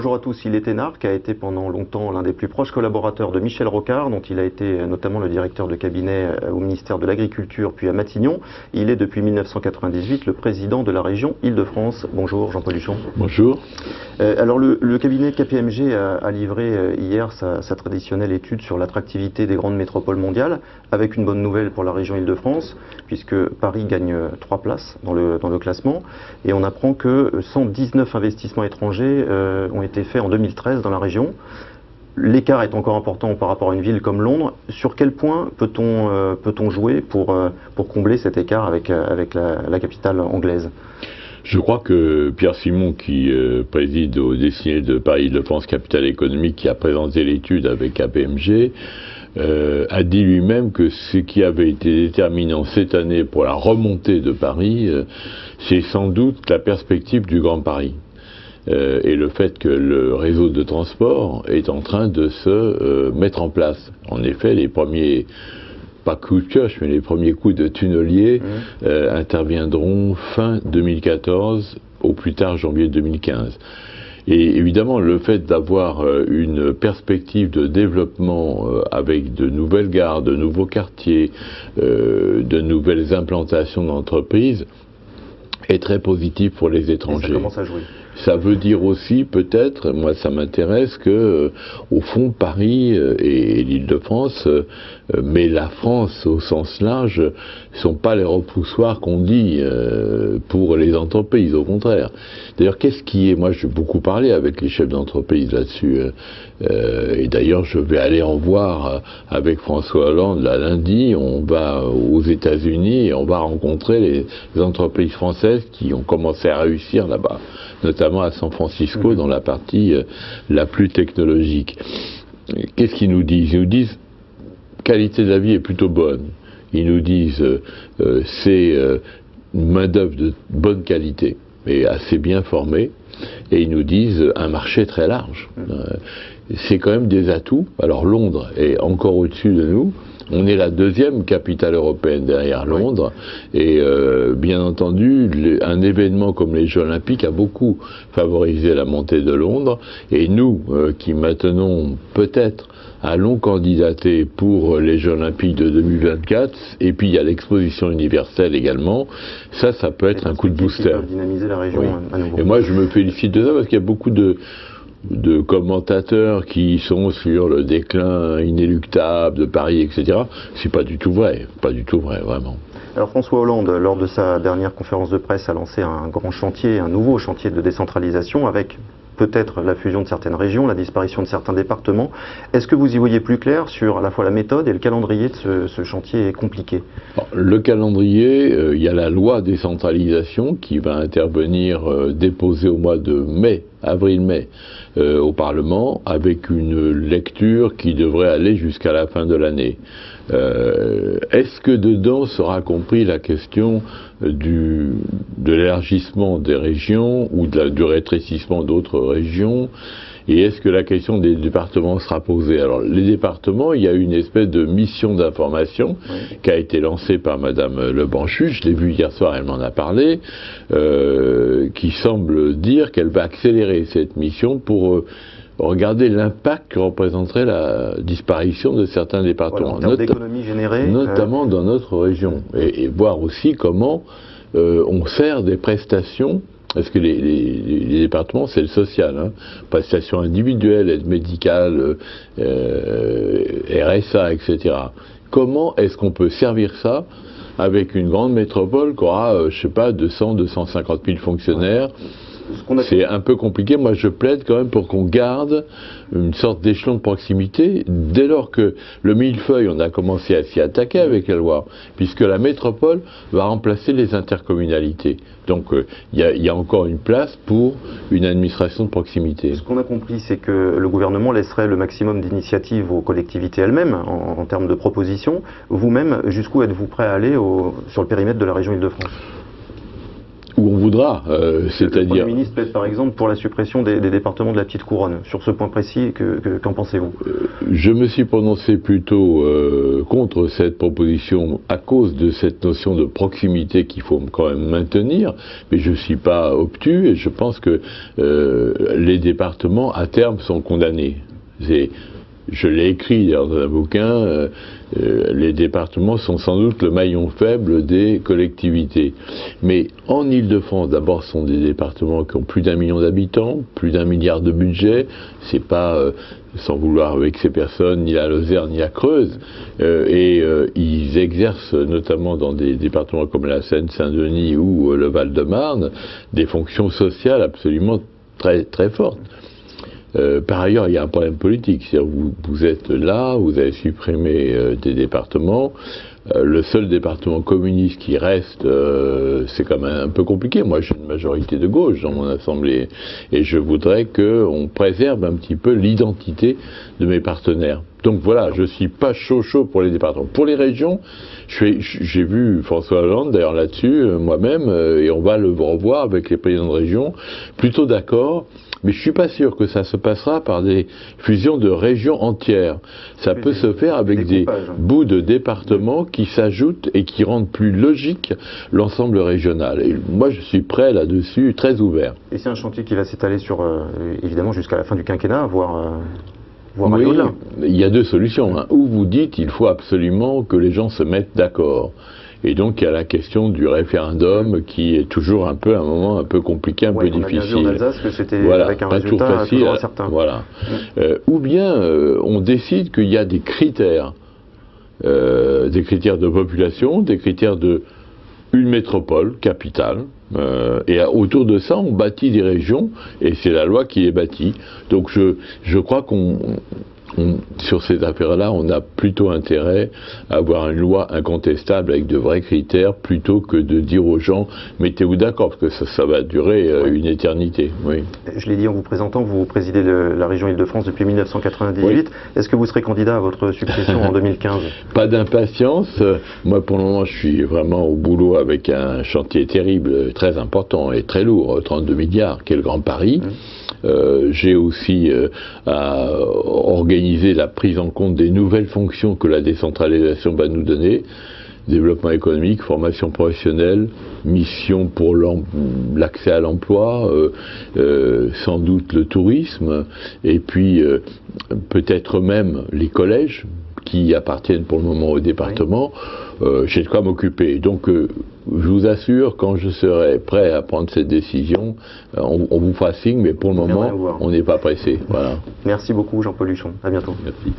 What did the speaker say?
bonjour à tous. Il est énarque, a été pendant longtemps l'un des plus proches collaborateurs de Michel Rocard, dont il a été notamment le directeur de cabinet au ministère de l'Agriculture, puis à Matignon. Il est depuis 1998 le président de la région Île-de-France. Bonjour Jean-Paul Huchon. Bonjour. Alors le cabinet KPMG a livré hier sa traditionnelle étude sur l'attractivité des grandes métropoles mondiales, avec une bonne nouvelle pour la région Île-de-France, puisque Paris gagne 3 places dans le classement, et on apprend que 119 investissements étrangers ont été faits en 2013 dans la région. L'écart est encore important par rapport à une ville comme Londres. Sur quel point peut-on jouer pour combler cet écart avec la capitale anglaise ? Je crois que Pierre Simon, qui préside au Destinées de Paris-Île-de-France Capitale Économique, qui a présenté l'étude avec KPMG, a dit lui-même que ce qui avait été déterminant cette année pour la remontée de Paris, c'est sans doute la perspective du Grand Paris. Et le fait que le réseau de transport est en train de se mettre en place. En effet, les premiers, pas coups de pioche, mais les premiers coups de tunnelier interviendront fin 2014, au plus tard janvier 2015. Et évidemment, le fait d'avoir une perspective de développement avec de nouvelles gares, de nouveaux quartiers, de nouvelles implantations d'entreprises est très positif pour les étrangers. Et ça commence à jouer. Ça veut dire aussi, peut-être, moi ça m'intéresse, que au fond Paris et l'Île-de-France, mais la France au sens large, sont pas les repoussoirs qu'on dit pour les entreprises, au contraire. D'ailleurs, qu'est-ce qui est, moi j'ai beaucoup parlé avec les chefs d'entreprise là-dessus, et d'ailleurs je vais aller en voir avec François Hollande là lundi. On va aux États-Unis et on va rencontrer les entreprises françaises qui ont commencé à réussir là-bas, notamment à San Francisco, dans la partie la plus technologique. Qu'est-ce qu'ils nous disent ? Ils nous disent qualité de la vie est plutôt bonne. Ils nous disent c'est une main-d'œuvre de bonne qualité, mais assez bien formée. Et ils nous disent un marché très large. C'est quand même des atouts. Alors Londres est encore au-dessus de nous. On est la deuxième capitale européenne derrière Londres, et bien entendu, un événement comme les Jeux Olympiques a beaucoup favorisé la montée de Londres, et nous, qui maintenant peut-être allons candidater pour les Jeux Olympiques de 2024, et puis il y a l'exposition universelle également, ça peut être un coup de booster. Dynamiser la région à nouveau. Et moi je me félicite de ça, parce qu'il y a beaucoup de commentateurs qui sont sur le déclin inéluctable de Paris, etc. C'est pas du tout vrai, vraiment. Alors François Hollande, lors de sa dernière conférence de presse, a lancé un grand chantier, un nouveau chantier de décentralisation, avec peut-être la fusion de certaines régions, la disparition de certains départements. Est-ce que vous y voyez plus clair sur à la fois la méthode et le calendrier de ce chantier compliqué ? Le calendrier, il y a la loi décentralisation qui va intervenir, déposée au mois de mai, avril-mai, au Parlement, avec une lecture qui devrait aller jusqu'à la fin de l'année. Est-ce que dedans sera compris la question de l'élargissement des régions ou du rétrécissement d'autres régions, et est-ce que la question des départements sera posée? Alors les départements, il y a une espèce de mission d'information qui a été lancée par Madame Lebranchu, je l'ai vu hier soir, elle m'en a parlé, qui semble dire qu'elle va accélérer cette mission pour regarder l'impact que représenterait la disparition de certains départements, voilà, en termes d'économie générée, notamment dans notre région, et voir aussi comment on sert des prestations, parce que les départements c'est le social, prestations individuelles, aide médicale, RSA, etc. Comment est-ce qu'on peut servir ça avec une grande métropole qui aura, je sais pas, 250 000 fonctionnaires? C'est un peu compliqué. Moi je plaide quand même pour qu'on garde une sorte d'échelon de proximité, dès lors que le millefeuille, on a commencé à s'y attaquer avec la loi, puisque la métropole va remplacer les intercommunalités. Donc il y a encore une place pour une administration de proximité. Ce qu'on a compris, c'est que le gouvernement laisserait le maximum d'initiatives aux collectivités elles-mêmes en termes de propositions. Vous-même, jusqu'où êtes-vous prêt à aller sur le périmètre de la région Île-de-France ? où on voudra, c'est-à-dire... Le Premier ministre plaide par exemple pour la suppression des départements de la petite couronne. Sur ce point précis, qu'en pensez-vous? Je me suis prononcé plutôt contre cette proposition à cause de cette notion de proximité qu'il faut quand même maintenir, mais je ne suis pas obtus et je pense que les départements à terme sont condamnés. Je l'ai écrit dans un bouquin, les départements sont sans doute le maillon faible des collectivités. Mais en Île-de-France, d'abord, ce sont des départements qui ont plus d'1 million d'habitants, plus d'1 milliard de budget. C'est pas, sans vouloir vexer personne, ni la Lozère ni la Creuse. Ils exercent, notamment dans des départements comme la Seine-Saint-Denis ou le Val-de-Marne, des fonctions sociales absolument très, très fortes. Par ailleurs, il y a un problème politique, c'est-à-dire vous êtes là, vous avez supprimé des départements, le seul département communiste qui reste, c'est quand même un peu compliqué. Moi, j'ai une majorité de gauche dans mon assemblée, et je voudrais qu'on préserve un petit peu l'identité de mes partenaires. Donc voilà, je suis pas chaud pour les départements. Pour les régions, j'ai vu François Hollande d'ailleurs là-dessus, moi-même, et on va le revoir avec les présidents de région, plutôt d'accord. Mais je suis pas sûr que ça se passera par des fusions de régions entières. Ça peut se faire avec des bouts de départements qui s'ajoutent et qui rendent plus logique l'ensemble régional. Et moi, je suis prêt là-dessus, très ouvert. Et c'est un chantier qui va s'étaler sur, évidemment, jusqu'à la fin du quinquennat, voire oui, au-delà. Il y a deux solutions. Hein. Ou vous dites qu'il faut absolument que les gens se mettent d'accord. Et donc il y a la question du référendum qui est toujours un moment un peu compliqué, un peu difficile. On a bien vu en Alsace que c'était voilà, avec un résultat toujours incertain. Voilà. Ou bien on décide qu'il y a des critères de population, des critères de une métropole, capitale, et autour de ça on bâtit des régions, et c'est la loi qui les bâtit. Donc je crois sur ces affaires-là, on a plutôt intérêt à avoir une loi incontestable avec de vrais critères plutôt que de dire aux gens mettez-vous d'accord, parce que ça va durer une éternité. Oui. Je l'ai dit en vous présentant, vous présidez la région Île-de-France depuis 1998. Oui. Est-ce que vous serez candidat à votre succession en 2015? Pas d'impatience. Moi, pour le moment, je suis vraiment au boulot avec un chantier terrible, très important et très lourd, 32 milliards, qui est le Grand Paris. J'ai aussi à organiser la prise en compte des nouvelles fonctions que la décentralisation va nous donner, développement économique, formation professionnelle, mission pour l'accès à l'emploi, sans doute le tourisme, et puis peut-être même les collèges qui appartiennent pour le moment au département. J'ai de quoi m'occuper. Donc je vous assure, quand je serai prêt à prendre cette décision, on vous fera signe, mais pour le moment, on n'est pas pressé. Voilà. Merci beaucoup Jean-Paul Huchon. À bientôt. Merci.